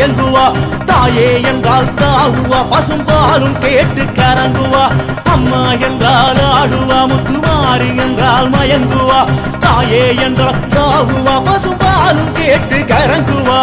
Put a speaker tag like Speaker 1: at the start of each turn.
Speaker 1: மயங்குவா தாயே என்றால் தாவுவா பசும்பாலும் கேட்டு கரங்குவா அம்மா என்றால் ஆடுவா முத்துமாரி என்றால் மயங்குவா தாயே என்றால் தாவுவா பசும்பாலும் கேட்டு கரங்குவா